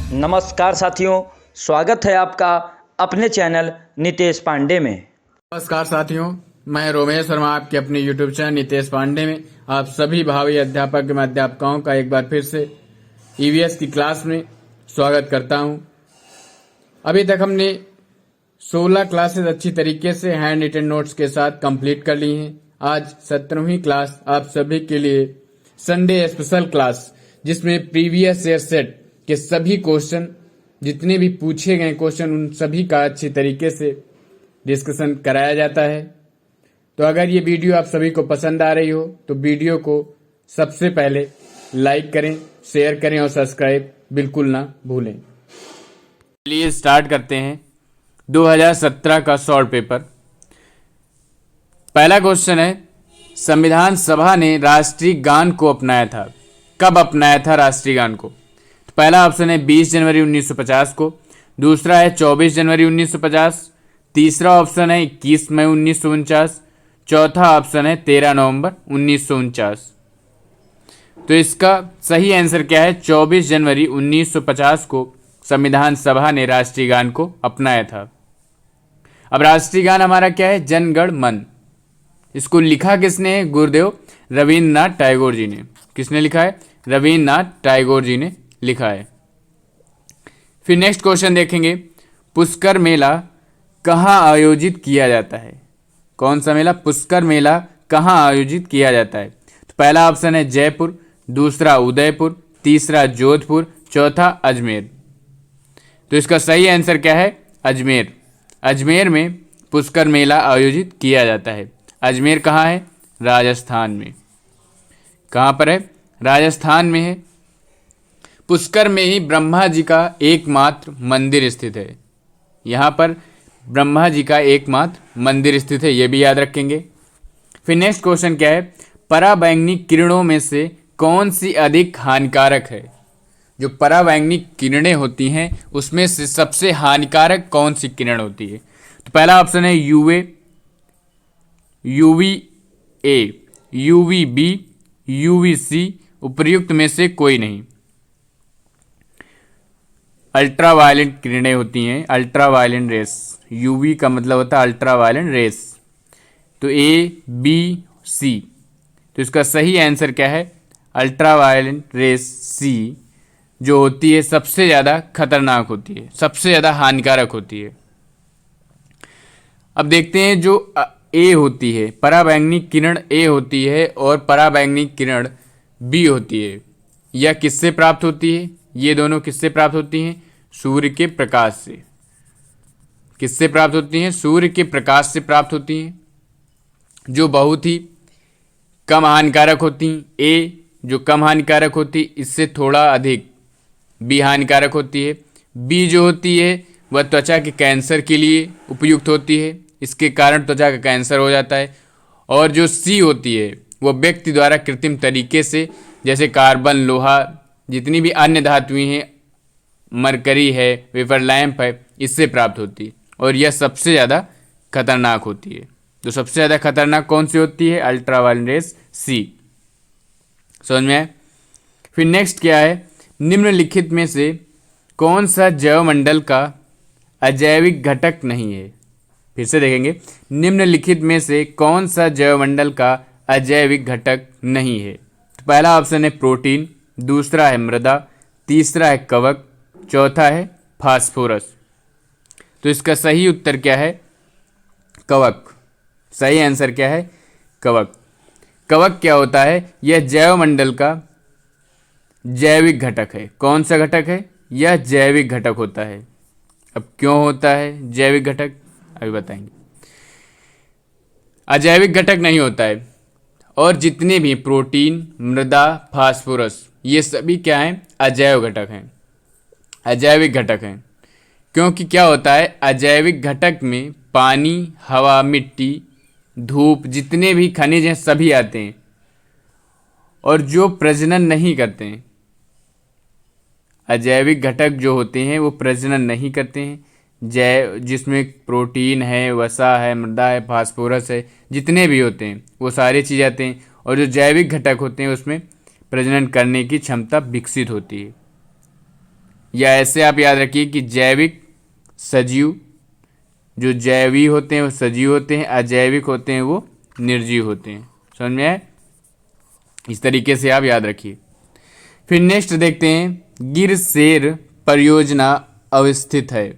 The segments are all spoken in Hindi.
नमस्कार साथियों, स्वागत है आपका अपने चैनल नितेश पांडे में। नमस्कार साथियों, मैं रोमेश वर्मा आपके अपने YouTube चैनल नितेश पांडे में आप सभी भावी अध्यापक एवं अध्यापकों का एक बार फिर से ईवीएस की क्लास में स्वागत करता हूं। अभी तक हमने 16 क्लासेस अच्छी तरीके से हैंड रिटन नोट्स के साथ कंप्लीट कर ली हैं। आज 17वीं क्लास आप सभी के लिए संडे स्पेशल क्लास, जिसमें प्रीवियस ईयर सेट के सभी क्वेश्चन, जितने भी पूछे गए क्वेश्चन, उन सभी का अच्छी तरीके से डिस्कशन कराया जाता है। तो अगर ये वीडियो आप सभी को पसंद आ रही हो तो वीडियो को सबसे पहले लाइक करें, शेयर करें और सब्सक्राइब बिल्कुल ना भूलें। चलिए स्टार्ट करते हैं 2017 का शॉर्ट पेपर। पहला क्वेश्चन है, संविधान सभा ने राष्ट्रीय गान को अपनाया था। कब अपनाया था राष्ट्रीय गान को? तो पहला ऑप्शन है 20 जनवरी 1950 को, दूसरा है 24 जनवरी 1950, तीसरा ऑप्शन है 21 मई 1949, चौथा ऑप्शन है 13 नवंबर 1949। तो इसका सही आंसर क्या है? 24 जनवरी 1950 को संविधान सभा ने राष्ट्रीय गान को अपनाया था। अब राष्ट्रीय गान हमारा क्या है? जन गण मन। इसको लिखा किसने है? गुरुदेव रविंद्रनाथ टैगोर जी ने। किसने लिखा है? रविंद्रनाथ टैगोर जी ने लिखा है। फिर नेक्स्ट क्वेश्चन देखेंगे, पुष्कर मेला कहाँ आयोजित किया जाता है? कौन सा मेला? पुष्कर मेला कहाँ आयोजित किया जाता है? तो पहला ऑप्शन है जयपुर, दूसरा उदयपुर, तीसरा जोधपुर, चौथा अजमेर। तो इसका सही आंसर क्या है? अजमेर। अजमेर में पुष्कर मेला आयोजित किया जाता है। अजमेर कहाँ है? राजस्थान में। कहाँ पर है? राजस्थान में है। पुष्कर में ही ब्रह्मा जी का एकमात्र मंदिर स्थित है। यहाँ पर ब्रह्मा जी का एकमात्र मंदिर स्थित है, ये भी याद रखेंगे। फिर नेक्स्ट क्वेश्चन क्या है, पराबैंगनी किरणों में से कौन सी अधिक हानिकारक है? जो पराबैंगनी किरणें होती हैं उसमें से सबसे हानिकारक कौन सी किरण होती है? तो पहला ऑप्शन है U A, UV A, UV B, UV C, उपर्युक्त में से कोई नहीं। अल्ट्रा वायलेंट किरणें होती हैं, अल्ट्रा वायलेंट रेस। यूवी का मतलब होता है अल्ट्रा वायलेंट रेस। तो ए, बी, सी। तो इसका सही आंसर क्या है? अल्ट्रा वायलेंट रेस सी जो होती है सबसे ज़्यादा खतरनाक होती है, सबसे ज़्यादा हानिकारक होती है। अब देखते हैं जो ए होती है, पराबैंगनी किरण ए होती है और पराबैंगनी किरण बी होती है। यह किससे प्राप्त होती है? ये दोनों किससे प्राप्त होती हैं? सूर्य के प्रकाश से। किससे प्राप्त होती हैं? सूर्य के प्रकाश से प्राप्त होती हैं, जो बहुत ही कम हानिकारक होती हैं। ए जो कम हानिकारक होती, इससे थोड़ा अधिक बी हानिकारक होती है। बी जो होती है वह त्वचा के कैंसर के लिए उपयुक्त होती है, इसके कारण त्वचा का कैंसर हो जाता है। और जो सी होती है वह व्यक्ति द्वारा कृत्रिम तरीके से, जैसे कार्बन, लोहा, जितनी भी अन्य धातुएं हैं, मरकरी है, वेपर लैंप है, इससे प्राप्त होती है और यह सबसे ज़्यादा खतरनाक होती है। तो सबसे ज़्यादा खतरनाक कौन सी होती है? अल्ट्रावायलेट रेस सी। समझ में आए? फिर नेक्स्ट क्या है, निम्नलिखित में से कौन सा जैवमंडल का अजैविक घटक नहीं है? फिर से देखेंगे, निम्नलिखित में से कौन सा जैवमंडल का अजैविक घटक नहीं है? तो पहला ऑप्शन है प्रोटीन, दूसरा है मृदा, तीसरा है कवक, चौथा है फास्फोरस। तो इसका सही उत्तर क्या है? कवक। सही आंसर क्या है? कवक। कवक क्या होता है? यह जैवमंडल का जैविक घटक है। कौन सा घटक है? यह जैविक घटक होता है। अब क्यों होता है जैविक घटक, अभी बताएंगे। अजैविक घटक नहीं होता है। और जितने भी प्रोटीन, मृदा, फास्फोरस, ये सभी क्या हैं? अजैव घटक हैं, अजैविक घटक हैं। क्योंकि क्या होता है, अजैविक घटक में पानी, हवा, मिट्टी, धूप, जितने भी खनिज हैं सभी आते हैं और जो प्रजनन नहीं करते हैं। अजैविक घटक जो होते हैं वो प्रजनन नहीं करते हैं। जिसमें प्रोटीन है, वसा है, मृदा है, फास्फोरस है, जितने भी होते हैं वो सारी चीज़ें आते हैं। और जो जैविक घटक होते हैं उसमें प्रजनन करने की क्षमता विकसित होती है। या ऐसे आप याद रखिए कि जैविक सजीव, जो जैवी होते हैं वो सजीव होते हैं, अजैविक होते हैं वो निर्जीव होते हैं। समझ में आए? इस तरीके से आप याद रखिए। फिर नेक्स्ट देखते हैं, गिर शेर परियोजना अवस्थित है।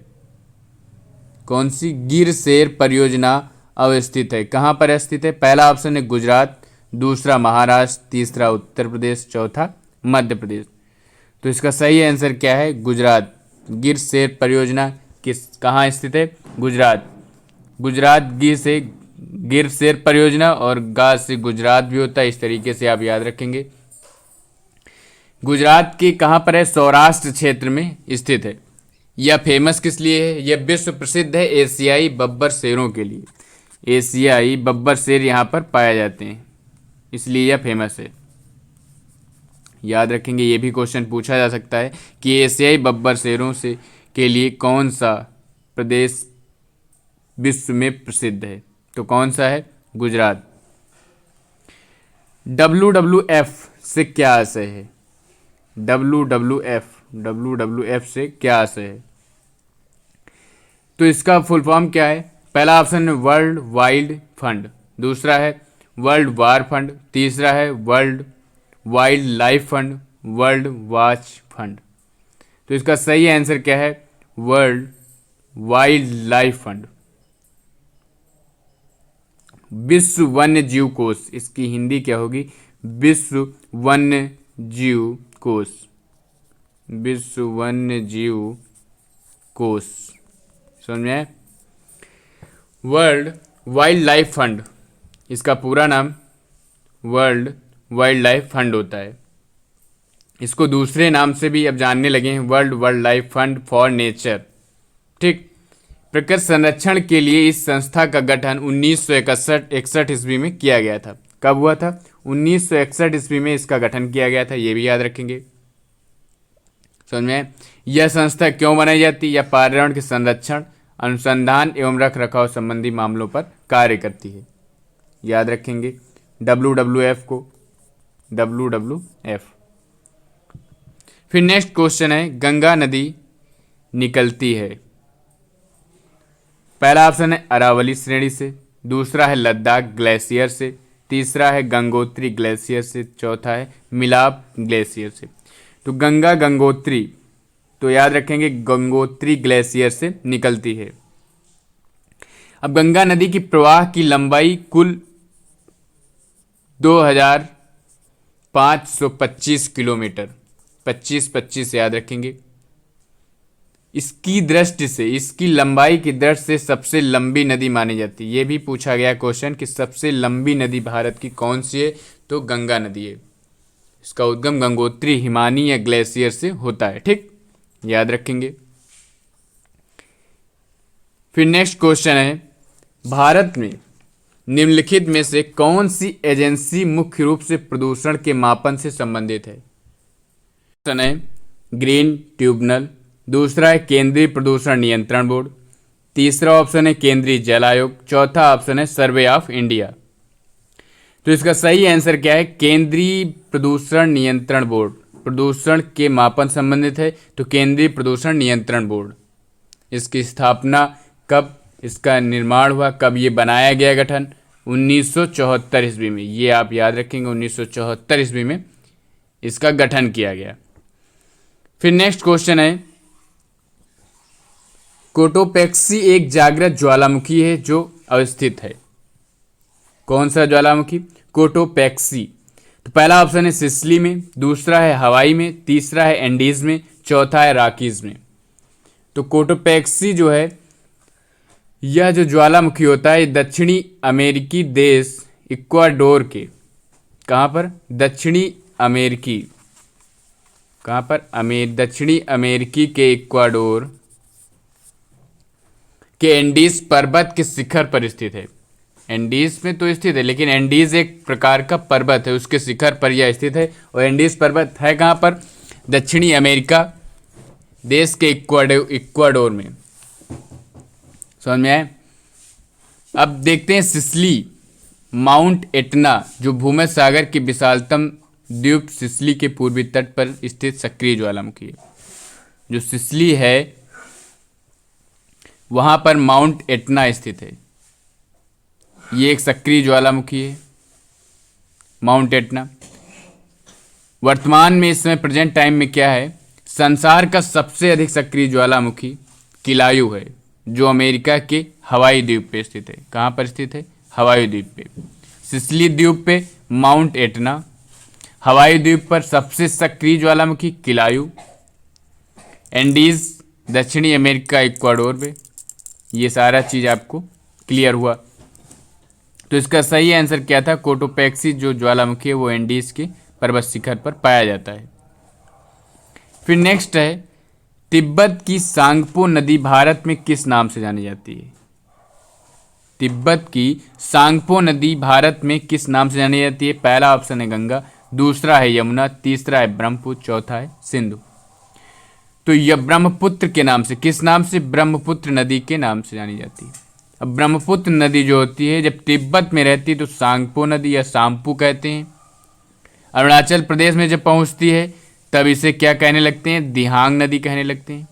कौन सी? गिर शेर परियोजना अवस्थित है। कहाँ पर स्थित है? पहला ऑप्शन है गुजरात, दूसरा महाराष्ट्र, तीसरा उत्तर प्रदेश, चौथा मध्य प्रदेश। तो इसका सही आंसर क्या है? गुजरात। गिर शेर परियोजना कहाँ स्थित है? गुजरात। गुजरात गिर शेर परियोजना, और गा से गुजरात भी होता है, इस तरीके से आप याद रखेंगे। गुजरात के कहाँ पर है? सौराष्ट्र क्षेत्र में स्थित है। यह फेमस किस लिए है? यह विश्व प्रसिद्ध है एशियाई बब्बर शेरों के लिए। एशियाई बब्बर शेर यहाँ पर पाए जाते हैं, इसलिए यह फेमस है। याद रखेंगे, ये भी क्वेश्चन पूछा जा सकता है कि एशियाई बब्बर शेरों से के लिए कौन सा प्रदेश विश्व में प्रसिद्ध है? तो कौन सा है? गुजरात। WWF से क्या आशय है? WWF से क्या आशय है? तो इसका फुल फॉर्म क्या है? पहला ऑप्शन है वर्ल्ड वाइल्ड फंड, दूसरा है वर्ल्ड वार फंड, तीसरा है world wild life fund, world watch fund. तो इसका सही आंसर क्या है? World wild life fund. विश्व वन्य जीव कोष, इसकी हिंदी क्या होगी? विश्व वन्य जीव कोष। विश्व वन्य जीव कोष। समझ में आए? वर्ल्ड वाइल्ड लाइफ फंड, इसका पूरा नाम वर्ल्ड वाइल्ड लाइफ फंड होता है। इसको दूसरे नाम से भी अब जानने लगे हैं, world wild life fund for nature. ठीक। प्रकृति संरक्षण के लिए इस संस्था का गठन 1961 ईस्वी में किया गया था। कब हुआ था? 1961 ईस्वी में इसका गठन किया गया था, ये भी याद रखेंगे। समझ में? यह संस्था क्यों बनाई जाती है? यह पर्यावरण के संरक्षण, अनुसंधान एवं रख रखाव संबंधी मामलों पर कार्य करती है। याद रखेंगे WWF को, WWF। फिर नेक्स्ट क्वेश्चन है, गंगा नदी निकलती है। पहला ऑप्शन है अरावली श्रेणी से, दूसरा है लद्दाख ग्लेशियर से, तीसरा है गंगोत्री ग्लेशियर से, चौथा है मिलाप ग्लेशियर से। तो गंगोत्री, तो याद रखेंगे गंगोत्री ग्लेशियर से निकलती है। अब गंगा नदी की प्रवाह की लंबाई कुल 2525 किलोमीटर, 25 याद रखेंगे। इसकी दृष्टि से, इसकी लंबाई की दृष्टि से सबसे लंबी नदी मानी जाती है। ये भी पूछा गया क्वेश्चन कि सबसे लंबी नदी भारत की कौन सी है? तो गंगा नदी है। इसका उद्गम गंगोत्री हिमानी या ग्लेशियर से होता है। ठीक, याद रखेंगे। फिर नेक्स्ट क्वेश्चन है, भारत में निम्नलिखित में से कौन सी एजेंसी मुख्य रूप से प्रदूषण के मापन से संबंधित है? ऑप्शन है ग्रीन ट्रिब्यूनल, दूसरा है केंद्रीय प्रदूषण नियंत्रण बोर्ड, तीसरा ऑप्शन है केंद्रीय जल आयोग, चौथा ऑप्शन है सर्वे ऑफ इंडिया। तो इसका सही आंसर क्या है? केंद्रीय प्रदूषण नियंत्रण बोर्ड। प्रदूषण के मापन संबंधित है तो केंद्रीय प्रदूषण नियंत्रण बोर्ड। इसकी स्थापना कब, इसका निर्माण हुआ कब, ये बनाया गया गठन 1974 ईस्वी में। ये आप याद रखेंगे, 1974 ईस्वी में इसका गठन किया गया। फिर नेक्स्ट क्वेश्चन है, कोटोपैक्सी एक जागृत ज्वालामुखी है जो अवस्थित है। कौन सा ज्वालामुखी? कोटोपैक्सी। तो पहला ऑप्शन है सिसिली में, दूसरा है हवाई में, तीसरा है एंडीज में, चौथा है रॉकीज में। तो कोटोपैक्सी जो है, यह जो ज्वालामुखी होता है दक्षिणी अमेरिकी देश इक्वाडोर के, कहाँ पर? दक्षिणी अमेरिकी, कहाँ पर? दक्षिणी अमेरिकी के इक्वाडोर के एंडीज पर्वत के शिखर पर स्थित है। एंडीज में तो स्थित है, लेकिन एंडीज एक प्रकार का पर्वत है, उसके शिखर पर यह स्थित है। और एंडीज पर्वत है कहाँ पर? दक्षिणी अमेरिका देश के इक्वाडोर में। समझ में आए? अब देखते हैं सिसिली, माउंट एटना जो भूमध्य सागर के विशालतम द्वीप सिसिली के पूर्वी तट पर स्थित सक्रिय ज्वालामुखी है। जो सिसिली है वहां पर माउंट एटना स्थित है। ये एक सक्रिय ज्वालामुखी है, माउंट एटना। वर्तमान में इस समय प्रेजेंट टाइम में क्या है, संसार का सबसे अधिक सक्रिय ज्वालामुखी किलायु है, जो अमेरिका के हवाई द्वीप पे स्थित है। कहाँ पर स्थित है? हवाई द्वीप पे। सिसिली द्वीप पे माउंट एटना, हवाई द्वीप पर सबसे सक्रिय ज्वालामुखी किलायु, एंडीज दक्षिणी अमेरिका इक्वाडोर पे। ये सारा चीज़ आपको क्लियर हुआ। तो इसका सही आंसर क्या था? कोटोपैक्सी जो ज्वालामुखी है वो एंडीज के पर्वत शिखर पर पाया जाता है। फिर नेक्स्ट है, तिब्बत की सांगपो नदी भारत में किस नाम से जानी जाती है? तिब्बत की सांगपो नदी भारत में किस नाम से जानी जाती है? पहला ऑप्शन है गंगा, दूसरा है यमुना, तीसरा है ब्रह्मपुत्र, चौथा है सिंधु। तो यह ब्रह्मपुत्र के नाम से, किस नाम से? ब्रह्मपुत्र नदी के नाम से जानी जाती है। अब ब्रह्मपुत्र नदी जो होती है जब तिब्बत में रहती है तो सांगपो नदी या सांपू कहते हैं। अरुणाचल प्रदेश में जब पहुंचती है तब इसे क्या कहने लगते हैं? दिहांग नदी कहने लगते हैं।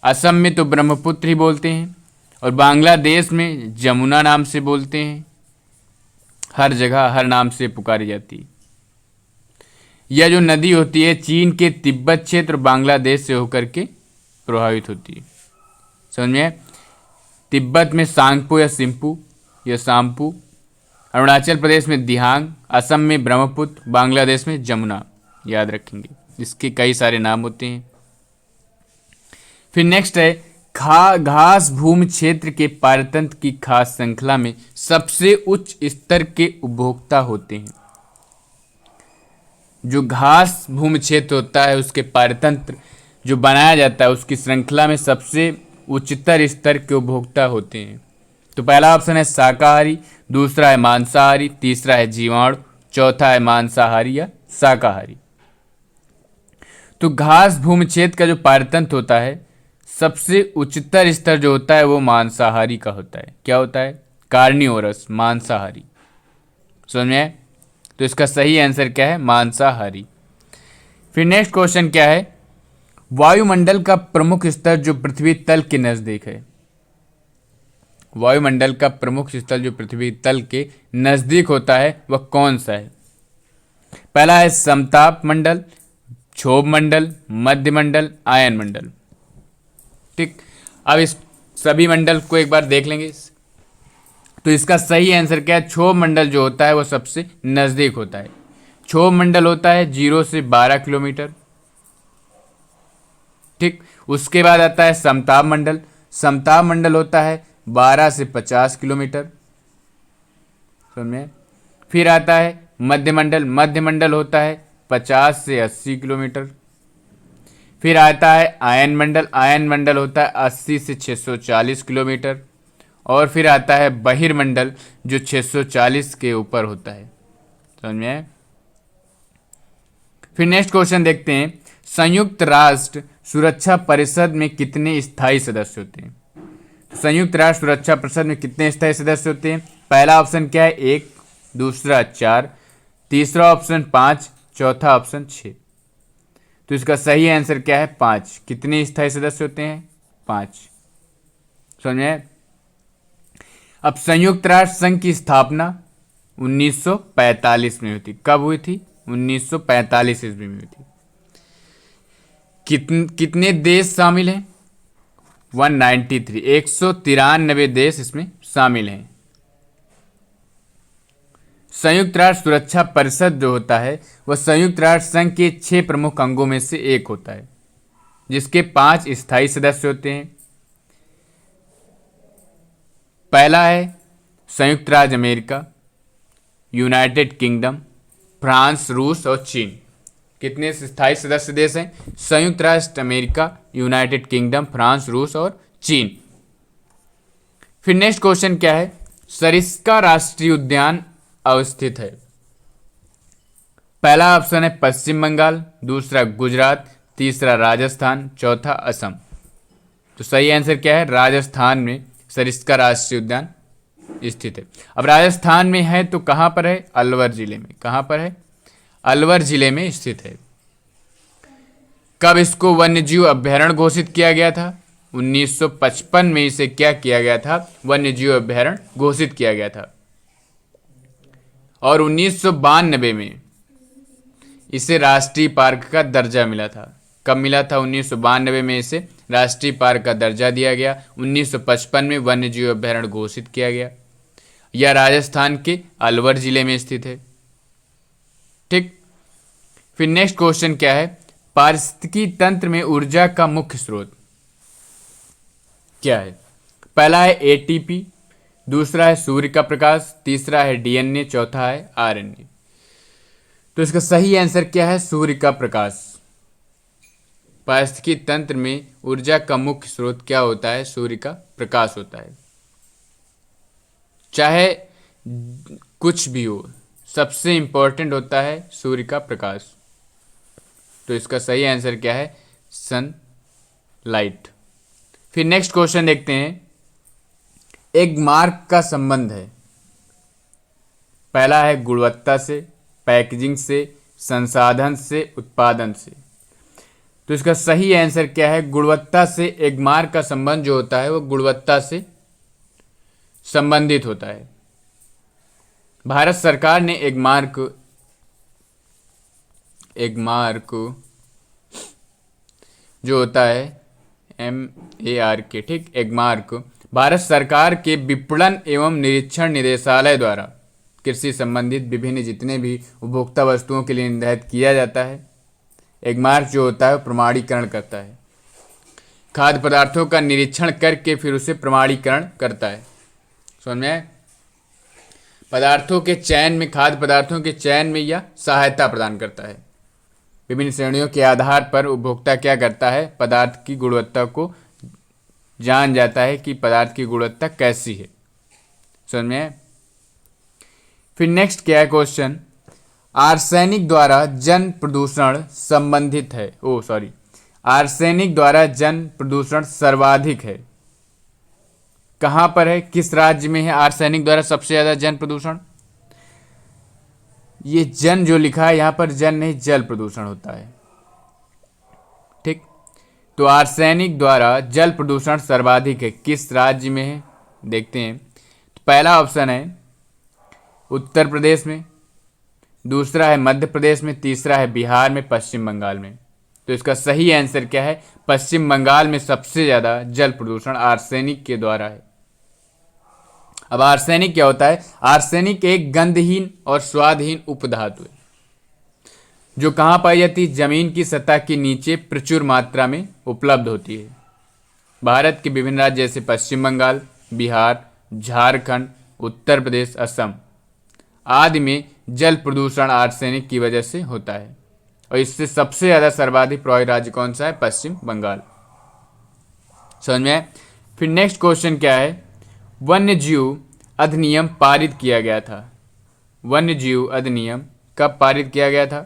असम में तो ब्रह्मपुत्र ही बोलते हैं और बांग्लादेश में जमुना नाम से बोलते हैं। हर जगह हर नाम से पुकारी जाती है। यह जो नदी होती है चीन के तिब्बत क्षेत्र बांग्लादेश से होकर के प्रभावित होती है। समझ में आया? तिब्बत में सांगपो या सिम्पू या सांपू, अरुणाचल प्रदेश में दिहांग, असम में ब्रह्मपुत्र, बांग्लादेश में जमुना। याद रखेंगे, इसके कई सारे नाम होते हैं। फिर नेक्स्ट है, घास भूमि क्षेत्र के पारतंत्र की खास श्रृंखला में सबसे उच्च स्तर के उपभोक्ता होते हैं। जो घास भूमि क्षेत्र होता है उसके पारतंत्र जो बनाया जाता है उसकी श्रृंखला में सबसे उच्चतर स्तर के उपभोक्ता होते हैं। तो पहला ऑप्शन है शाकाहारी, दूसरा है मांसाहारी, तीसरा है जीवाणु, चौथा है मांसाहारी या शाकाहारी। तो घास भूमि क्षेत्र का जो पारतंत्र होता है सबसे उच्चतर स्तर जो होता है वो मांसाहारी का होता है। क्या होता है? कार्निवोरस, मांसाहारी। समझ में आया? तो इसका सही आंसर क्या है? मांसाहारी। फिर नेक्स्ट क्वेश्चन क्या है, वायुमंडल का प्रमुख स्तर जो पृथ्वी तल के नजदीक है। वायुमंडल का प्रमुख स्थल जो पृथ्वी तल के नजदीक होता है वह कौन सा है? पहला है समताप मंडल, क्षोभ मंडल, मध्य मंडल, आयन मंडल। ठीक, अब इस सभी मंडल को एक बार देख लेंगे। तो इसका सही आंसर क्या है? क्षोभ मंडल जो होता है वो सबसे नजदीक होता है। क्षोभ मंडल होता है 0 से 12 किलोमीटर। ठीक, उसके बाद आता है समताप मंडल। समताप मंडल होता है 12 से 50 किलोमीटर। समझे? फिर आता है मध्य मंडल। मध्य मंडल होता है 50 से 80 किलोमीटर। फिर आता है आयन मंडल। आयन मंडल होता है 80 से 640 किलोमीटर। और फिर आता है बहिर्मंडल जो 640 के ऊपर होता है। समझ में आया? फिर नेक्स्ट क्वेश्चन देखते हैं, संयुक्त राष्ट्र सुरक्षा परिषद में कितने स्थायी सदस्य होते हैं? संयुक्त राष्ट्र सुरक्षा परिषद में कितने स्थायी सदस्य होते हैं? पहला ऑप्शन क्या है? 1, दूसरा 4, तीसरा ऑप्शन 5, चौथा ऑप्शन 6। तो इसका सही आंसर क्या है? 5। कितने स्थायी सदस्य होते हैं? 5। समझे? अब संयुक्त राष्ट्र संघ की स्थापना 1945 में हुई थी। कब हुई थी? 1945 ईस्वी में हुई थी। कितने देश शामिल हैं? 193, 193 देश इसमें शामिल हैं। संयुक्त राष्ट्र सुरक्षा परिषद जो होता है वह संयुक्त राष्ट्र संघ के 6 प्रमुख अंगों में से एक होता है, जिसके 5 स्थायी सदस्य होते हैं। पहला है संयुक्त राज्य अमेरिका, यूनाइटेड किंगडम, फ्रांस, रूस और चीन। कितने स्थायी सदस्य देश हैं? संयुक्त राष्ट्र अमेरिका, यूनाइटेड किंगडम, फ्रांस, रूस और चीन। फिर नेक्स्ट क्वेश्चन क्या है, सरिस्का राष्ट्रीय उद्यान अवस्थित है? पहला ऑप्शन है पश्चिम बंगाल, दूसरा गुजरात, तीसरा राजस्थान, चौथा असम। तो सही आंसर क्या है? राजस्थान में सरिस्का राष्ट्रीय उद्यान स्थित है। अब राजस्थान में है तो कहां पर है? अलवर जिले में। कहां पर है? अलवर जिले में स्थित है। कब इसको वन्यजीव अभयारण्य घोषित किया गया था? 1955 में इसे क्या किया गया था? वन्यजीव अभयारण्य घोषित किया गया था। और 1992 में इसे राष्ट्रीय पार्क का दर्जा मिला था। कब मिला था? 1992 में इसे राष्ट्रीय पार्क का दर्जा दिया गया। 1955 में वन्यजीव अभयारण्य घोषित किया गया। यह राजस्थान के अलवर जिले में स्थित है। ठीक, फिर नेक्स्ट क्वेश्चन क्या है? पारिस्थितिकी तंत्र में ऊर्जा का मुख्य स्रोत क्या है? पहला है एटीपी, दूसरा है सूर्य का प्रकाश, तीसरा है डीएनए, चौथा है आरएनए। तो इसका सही आंसर क्या है? सूर्य का प्रकाश। पारिस्थितिकी तंत्र में ऊर्जा का मुख्य स्रोत क्या होता है? सूर्य का प्रकाश होता है। चाहे कुछ भी हो, सबसे इंपॉर्टेंट होता है सूर्य का प्रकाश। तो इसका सही आंसर क्या है? सनलाइट। फिर नेक्स्ट क्वेश्चन देखते हैं। एक मार्क का संबंध है। पहला है गुणवत्ता से, पैकेजिंग से, संसाधन से, उत्पादन से। तो इसका सही आंसर क्या है? गुणवत्ता से। एक मार्क का संबंध जो होता है वो गुणवत्ता से संबंधित होता है। भारत सरकार ने एक मार्क जो होता है MARK, ठीक, एक मार्क भारत सरकार के विपणन एवं निरीक्षण निदेशालय द्वारा कृषि संबंधित विभिन्न जितने भी उपभोक्ता वस्तुओं के लिए निर्धारित किया जाता है। एक मार्क जो होता है प्रमाणीकरण करता है। खाद्य पदार्थों का निरीक्षण करके फिर उसे प्रमाणीकरण करता है। समझ में आया? पदार्थों के चयन में, खाद्य पदार्थों के चयन में यह सहायता प्रदान करता है। विभिन्न श्रेणियों के आधार पर उपभोक्ता क्या करता है? पदार्थ की गुणवत्ता को जान जाता है कि पदार्थ की गुणवत्ता कैसी है। समझ में आया? फिर नेक्स्ट क्या है क्वेश्चन? आर्सेनिक द्वारा जन प्रदूषण संबंधित है। आर्सेनिक द्वारा जन प्रदूषण सर्वाधिक है। कहां पर है? किस राज्य में है आर्सेनिक द्वारा सबसे ज्यादा जन प्रदूषण? ये जन जो लिखा है यहां पर जन नहीं, जल प्रदूषण होता है। ठीक, तो आर्सेनिक द्वारा जल प्रदूषण सर्वाधिक है। किस राज्य में है देखते हैं। तो पहला ऑप्शन है उत्तर प्रदेश में, दूसरा है मध्य प्रदेश में, तीसरा है बिहार में, पश्चिम बंगाल में। तो इसका सही आंसर क्या है? पश्चिम बंगाल में सबसे ज्यादा जल प्रदूषण आर्सेनिक के द्वारा है। अब आर्सेनिक क्या होता है? आर्सेनिक एक गंधहीन और स्वादहीन उपधातु है जो कहां पाई जाती है? जमीन की सतह के नीचे प्रचुर मात्रा में उपलब्ध होती है। भारत के विभिन्न राज्य जैसे पश्चिम बंगाल, बिहार, झारखंड, उत्तर प्रदेश, असम आदि में जल प्रदूषण आर्सेनिक की वजह से होता है। और इससे सबसे ज्यादा सर्वाधिक प्रभावित राज्य कौन सा है? पश्चिम बंगाल। समझ में आया? फिर नेक्स्ट क्वेश्चन क्या है? वन्यजीव अधिनियम पारित किया गया था। वन्यजीव अधिनियम कब पारित किया गया था?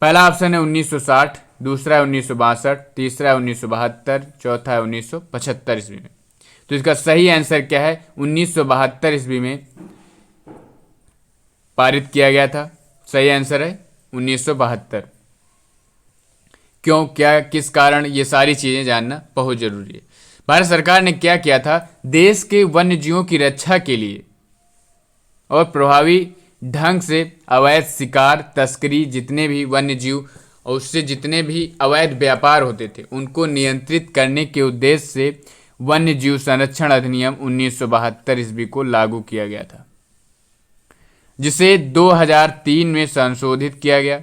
पहला ऑप्शन है 1960, दूसरा है 1962, तीसरा है 1972, चौथा है 1975 ईस्वी में। तो इसका सही आंसर क्या है? 1972 ईस्वी में पारित किया गया था। सही आंसर है 1972। क्यों, क्या, किस कारण, ये सारी चीजें जानना बहुत जरूरी है। भारत सरकार ने क्या किया था? देश के वन्यजीवों की रक्षा के लिए और प्रभावी ढंग से अवैध शिकार, तस्करी, जितने भी वन्यजीव और उससे जितने भी अवैध व्यापार होते थे उनको नियंत्रित करने के उद्देश्य से वन्यजीव संरक्षण अधिनियम 1972 ईस्वी को लागू किया गया था, जिसे 2003 में संशोधित किया गया।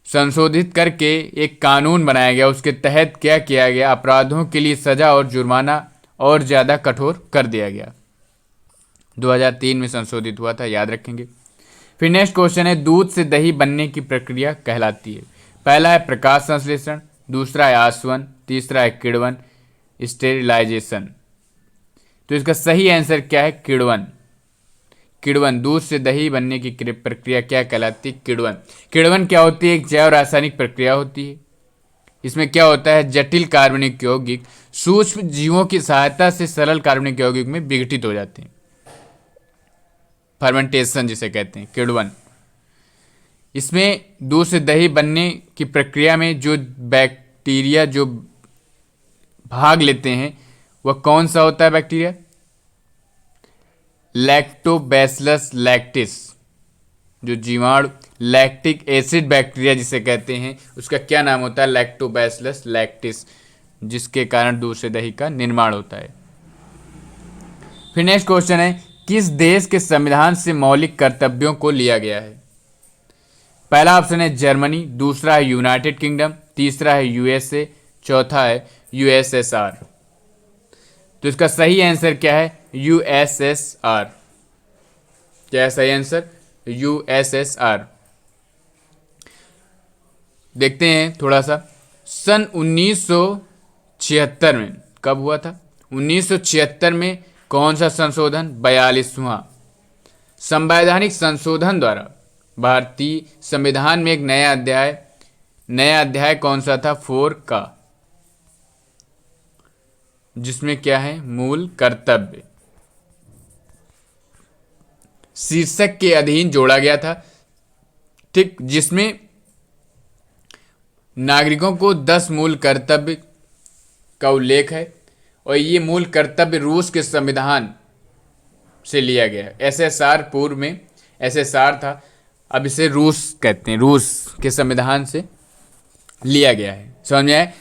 संशोधित करके एक कानून बनाया गया। उसके तहत क्या किया गया? अपराधों के लिए सजा और जुर्माना और ज़्यादा कठोर कर दिया गया। 2003 में संशोधित हुआ था, याद रखेंगे। फिर नेक्स्ट क्वेश्चन है दूध से दही बनने की प्रक्रिया कहलाती है। पहला है प्रकाश संश्लेषण, दूसरा है आसवन, तीसरा है किण्वन, स्टेरिलाइजेशन। तो इसका सही आंसर क्या है? किण्वन। किण्वन, दूध से दही बनने की प्रक्रिया क्या कहलाती है? किण्वन। किण्वन क्या होती है? एक जैव रासायनिक प्रक्रिया होती है। इसमें क्या होता है? जटिल कार्बनिक यौगिक सूक्ष्म जीवों की सहायता से सरल कार्बनिक यौगिक में विघटित हो जाते हैं। फर्मेंटेशन जिसे कहते हैं, किण्वन। इसमें दूध से दही बनने की प्रक्रिया में जो बैक्टीरिया जो भाग लेते हैं वह कौन सा होता है बैक्टीरिया? Lactobacillus lactis. जो जीवाणु लैक्टिक एसिड बैक्टीरिया जिसे कहते हैं उसका क्या नाम होता है? लैक्टोबैसिलस लैक्टिस, जिसके कारण दूध से दही का निर्माण होता है। फिर नेक्स्ट क्वेश्चन है, किस देश के संविधान से मौलिक कर्तव्यों को लिया गया है? पहला ऑप्शन है जर्मनी, दूसरा है यूनाइटेड किंगडम, तीसरा है यूएसए, चौथा है यूएसएसआर। तो इसका सही आंसर क्या है? यूएसएसआर। क्या है सही आंसर? यूएसएसआर। देखते हैं थोड़ा सा। सन 1976 में कब हुआ था? 1976 में कौन सा संशोधन? 42वां संवैधानिक संशोधन द्वारा भारतीय संविधान में एक नया अध्याय कौन सा था? 4 का, जिसमें क्या है? मूल कर्तव्य शीर्षक के अधीन जोड़ा गया था, ठीक, जिसमें नागरिकों को 10 मूल कर्तव्य का उल्लेख है और ये मूल कर्तव्य रूस के संविधान से लिया गया है। एसएसआर पूर्व में एसएसआर था, अब इसे रूस कहते हैं, रूस के संविधान से लिया गया है। समझ में आए?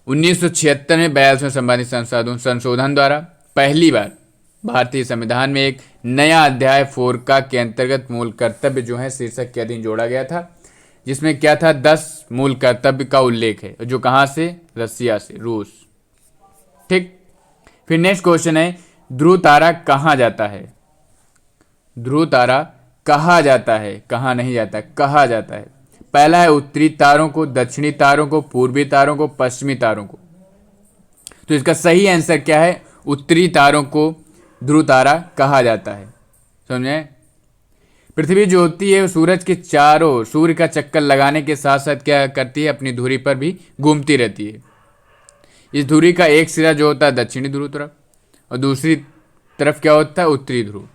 1976 में 42वें संवैधानिक संशोधन द्वारा पहली बार भारतीय संविधान में एक नया अध्याय 4 का के अंतर्गत मूल कर्तव्य जो है शीर्षक के अधीन जोड़ा गया था, जिसमें क्या था? 10 मूल कर्तव्य का उल्लेख है, जो कहाँ से? रसिया से, रूस। ठीक। फिर नेक्स्ट क्वेश्चन है, ध्रुव तारा कहाँ जाता है? ध्रुव तारा कहा जाता है, कहाँ नहीं जाता, कहा जाता है। पहला है उत्तरी तारों को, दक्षिणी तारों को, पूर्वी तारों को, पश्चिमी तारों को। तो इसका सही आंसर क्या है? उत्तरी तारों को ध्रुव तारा कहा जाता है। समझे? पृथ्वी जो होती है सूरज के चारों ओर सूर्य का चक्कर लगाने के साथ साथ क्या करती है? अपनी धुरी पर भी घूमती रहती है। इस धुरी का एक सिरा जो होता है दक्षिणी ध्रुव तरफ और दूसरी तरफ क्या होता है? उत्तरी ध्रुव।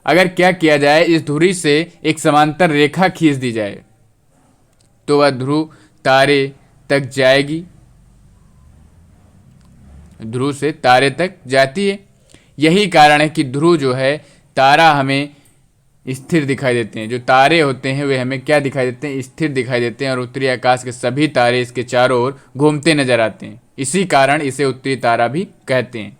अगर क्या किया जाए, इस धुरी से एक समांतर रेखा खींच दी जाए तो वह ध्रुव तारे तक जाएगी, ध्रुव से तारे तक जाती है। यही कारण है कि ध्रुव जो है तारा हमें स्थिर दिखाई देते हैं। जो तारे होते हैं वे हमें क्या दिखाई देते हैं? स्थिर दिखाई देते हैं और उत्तरी आकाश के सभी तारे इसके चारों ओर घूमते नजर आते हैं। इसी कारण इसे उत्तरी तारा भी कहते हैं।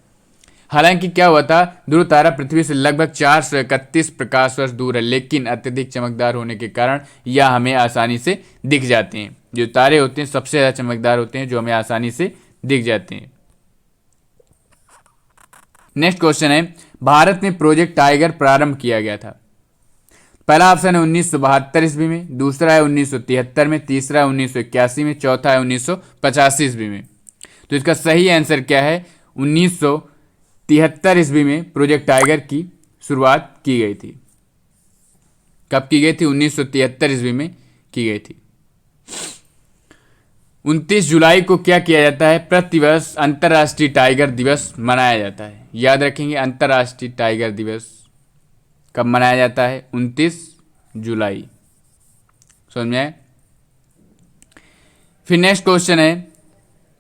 हालांकि क्या हुआ था, ध्रुव तारा पृथ्वी से लगभग 431 प्रकाश वर्ष दूर है, लेकिन अत्यधिक चमकदार होने के कारण यह हमें आसानी से दिख जाते हैं। जो तारे होते हैं सबसे ज़्यादा चमकदार होते हैं, जो हमें आसानी से दिख जाते हैं। नेक्स्ट क्वेश्चन है, भारत में प्रोजेक्ट टाइगर प्रारंभ किया गया था। पहला ऑप्शन है 1972 ईस्वी में, दूसरा है 1973 में, तीसरा है 1981 में, चौथा है 1985 ईस्वी में। तो इसका सही आंसर क्या है? 1973 ईस्वी में प्रोजेक्ट टाइगर की शुरुआत की गई थी। कब की गई थी? 1973 ईस्वी में की गई थी। 29 जुलाई को क्या किया जाता है? प्रतिवर्ष अंतर्राष्ट्रीय टाइगर दिवस मनाया जाता है। याद रखेंगे, अंतर्राष्ट्रीय टाइगर दिवस कब मनाया जाता है? 29 जुलाई। समझ में आए? फिर नेक्स्ट क्वेश्चन है,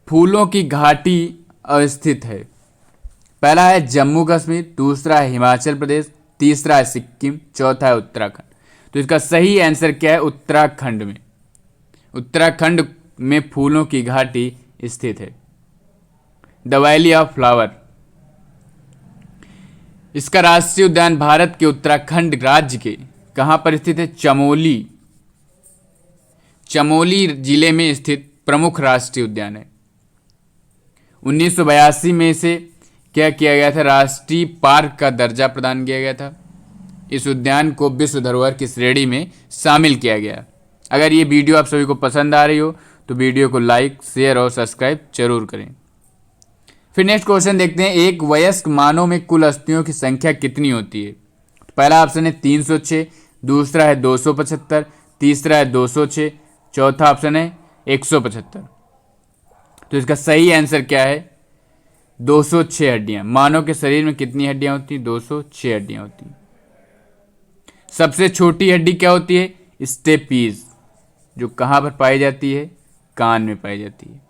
फूलों की घाटी अवस्थित है। पहला है जम्मू कश्मीर, दूसरा है हिमाचल प्रदेश, तीसरा है सिक्किम, चौथा है उत्तराखंड। तो इसका सही आंसर क्या है? उत्तराखंड में। उत्तराखंड में फूलों की घाटी स्थित है, द वैली ऑफ फ्लावर। इसका राष्ट्रीय उद्यान भारत के उत्तराखंड राज्य के कहां पर स्थित है? चमोली। चमोली जिले में स्थित प्रमुख राष्ट्रीय उद्यान है। 1982 में इसे क्या किया गया था? राष्ट्रीय पार्क का दर्जा प्रदान किया गया था। इस उद्यान को विश्व धरोहर की श्रेणी में शामिल किया गया। अगर ये वीडियो आप सभी को पसंद आ रही हो तो वीडियो को लाइक, शेयर और सब्सक्राइब जरूर करें। फिर नेक्स्ट क्वेश्चन देखते हैं, एक वयस्क मानव में कुल अस्थियों की संख्या कितनी होती है? पहला ऑप्शन है 306, दूसरा है 275, तीसरा है 206, चौथा ऑप्शन है 175। तो इसका सही आंसर क्या है? 206 हड्डियां। मानव के शरीर में कितनी हड्डियां होती हैं? 206 हड्डियां होती हैं। सबसे छोटी हड्डी क्या होती है? स्टेपीज, जो कहाँ पर पाई जाती है, कान में पाई जाती है।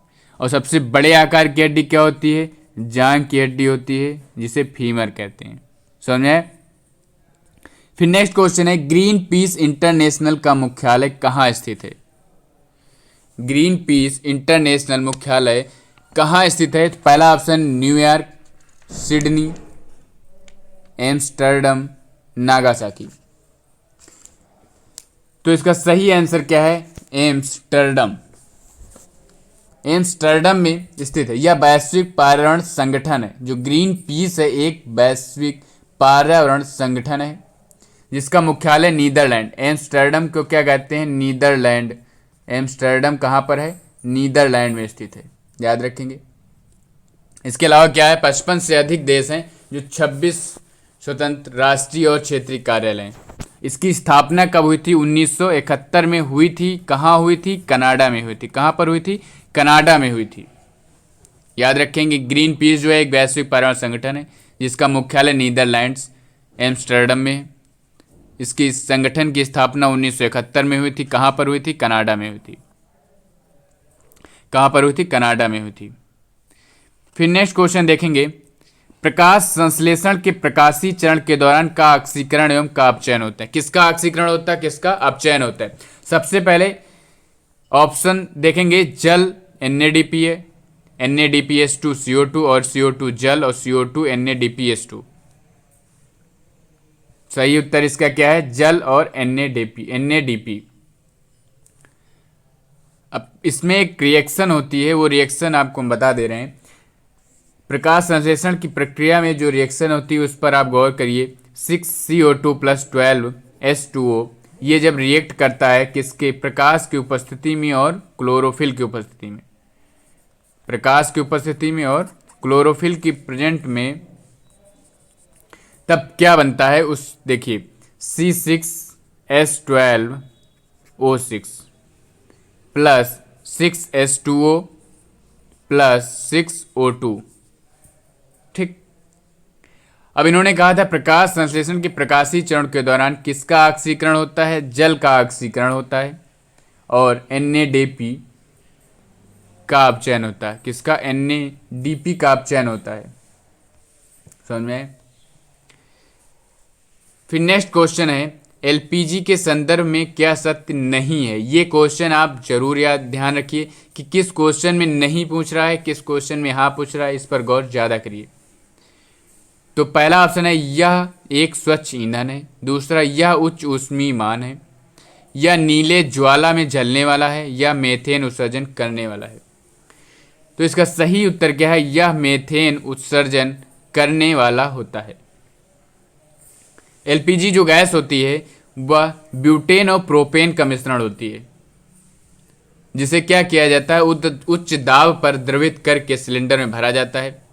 और सबसे बड़े आकार की हड्डी क्या होती है, जांघ की हड्डी होती है, जिसे फीमर कहते हैं। समझ में आया? फिर नेक्स्ट क्वेश्चन है, ग्रीन पीस इंटरनेशनल का मुख्यालय कहाँ स्थित है? ग्रीन पीस इंटरनेशनल मुख्यालय कहाँ स्थित है? तो पहला option New York, Sydney, Amsterdam, Nagasaki. तो इसका सही आंसर क्या है? एम्स्टर्डम। एम्स्टर्डम में स्थित है। यह वैश्विक पर्यावरण संगठन है। जो ग्रीन पीस है एक वैश्विक पर्यावरण संगठन है जिसका मुख्यालय नीदरलैंड, एम्स्टर्डम को क्या कहते हैं? नीदरलैंड। एम्स्टर्डम कहाँ पर है? नीदरलैंड में स्थित है, याद रखेंगे। इसके अलावा क्या है, 55 से अधिक देश हैं जो 26 स्वतंत्र राष्ट्रीय और क्षेत्रीय कार्यालय हैं। इसकी स्थापना कब हुई थी? 1971 में हुई थी। कहाँ हुई थी? कनाडा में हुई थी। कहाँ पर हुई थी? कनाडा में हुई थी, याद रखेंगे। ग्रीन पीस जो है एक वैश्विक पर्यावरण संगठन है जिसका मुख्यालय नीदरलैंड्स एम्स्टर्डम में है। इसकी संगठन की स्थापना 1971 में हुई थी। कहाँ पर हुई थी? कनाडा में हुई थी। कहाँ पर हुई थी? कनाडा में हुई थी। फिर नेक्स्ट क्वेश्चन देखेंगे, प्रकाश संश्लेषण के प्रकाशीय चरण के दौरान का ऑक्सीकरण एवं का अपचयन होता है। किसका ऑक्सीकरण होता है, किसका अपचयन होता है? सबसे पहले ऑप्शन देखेंगे, जल NADP है, NADPH2 CO2 और CO2 जल और CO2 NADPH2। सही उत्तर इसका क्या है? जल और NADP। अब इसमें एक रिएक्शन होती है, वो रिएक्शन आपको हम बता दे रहे हैं। प्रकाश संश्लेषण की प्रक्रिया में जो रिएक्शन होती है उस पर आप गौर करिए। 6CO2 + 12 H2O, ये जब रिएक्ट करता है किसके? प्रकाश की उपस्थिति में और क्लोरोफिल की उपस्थिति में। प्रकाश की उपस्थिति में और क्लोरोफिल की प्रेजेंट में, तब क्या बनता है? देखिए, C6H12O6 + 6H2O + 6O2। ठीक। अब इन्होंने कहा था प्रकाश संश्लेषण के प्रकाशीय चरण के दौरान किसका ऑक्सीकरण होता है? जल का ऑक्सीकरण होता है और NADP का अपचयन होता है। किसका? NADP का अपचयन होता है। समझ में? फिर नेक्स्ट क्वेश्चन है, LPG के संदर्भ में क्या सत्य नहीं है? ये क्वेश्चन आप जरूर याद ध्यान रखिए कि किस क्वेश्चन में नहीं पूछ रहा है, किस क्वेश्चन में हाँ पूछ रहा है, इस पर गौर ज़्यादा करिए। तो पहला ऑप्शन है, यह एक स्वच्छ ईंधन है। दूसरा, यह उच्च ऊष्मीयमान है। या नीले ज्वाला में जलने वाला है। या मेथेन उत्सर्जन करने वाला है। तो इसका सही उत्तर क्या है? यह मेथेन उत्सर्जन करने वाला होता है। LPG जो गैस होती है वह ब्यूटेन और प्रोपेन का मिश्रण होती है, जिसे क्या किया जाता है? उच्च दाब पर द्रवित करके सिलेंडर में भरा जाता है।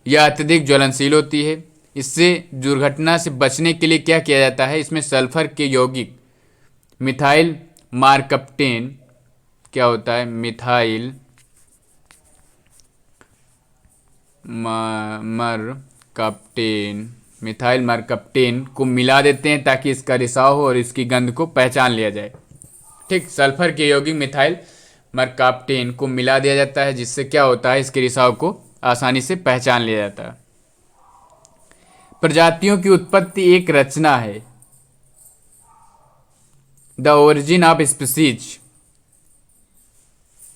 यह अत्यधिक ज्वलनशील होती है। इससे दुर्घटना से बचने के लिए क्या किया जाता है? इसमें सल्फर के यौगिक मिथाइल मारकप्टेन, क्या होता है? मिथाइल मारकप्टेन को मिला देते हैं ताकि इसका रिसाव हो और इसकी गंध को पहचान लिया जाए। ठीक, सल्फर के यौगिक मिथाइल मारकप्टेन को मिला दिया जाता है, जिससे क्या होता है? इसके रिसाव को आसानी से पहचान लिया जाता है। प्रजातियों की उत्पत्ति एक रचना है। The origin of species.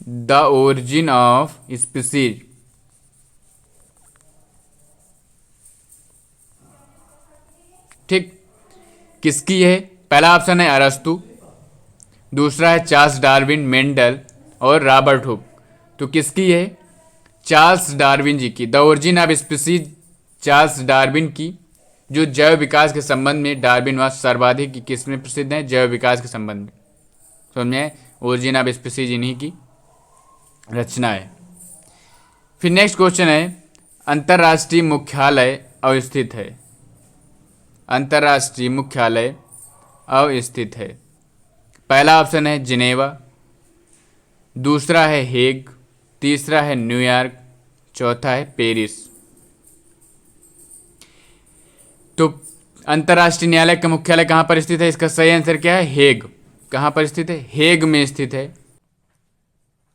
The origin of species ठीक, किसकी है? पहला ऑप्शन है अरस्तु, दूसरा है चार्ल्स डार्विन, मेंडल और रॉबर्ट हुक। तो किसकी है? चार्ल्स डार्विन जी की। The origin of species Charles Darwin की, जो जैव विकास के संबंध में डार्विनवाद सर्वाधिक किसमें प्रसिद्ध है? जैव विकास के संबंध में। समझे? ओरिजिन ऑफ स्पीसीज इन्हीं की रचना है। फिर नेक्स्ट क्वेश्चन है, अंतर्राष्ट्रीय मुख्यालय अवस्थित है। अंतर्राष्ट्रीय मुख्यालय अवस्थित है। पहला ऑप्शन है जिनेवा, दूसरा है हेग, तीसरा है न्यूयॉर्क, चौथा है पेरिस। तो अंतर्राष्ट्रीय न्यायालय का मुख्यालय कहाँ पर स्थित है? इसका सही आंसर क्या है? हेग। कहाँ पर स्थित है? हेग में स्थित है।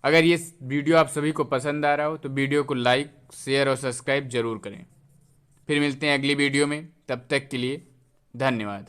अगर ये वीडियो आप सभी को पसंद आ रहा हो तो वीडियो को लाइक, शेयर और सब्सक्राइब जरूर करें। फिर मिलते हैं अगली वीडियो में, तब तक के लिए धन्यवाद।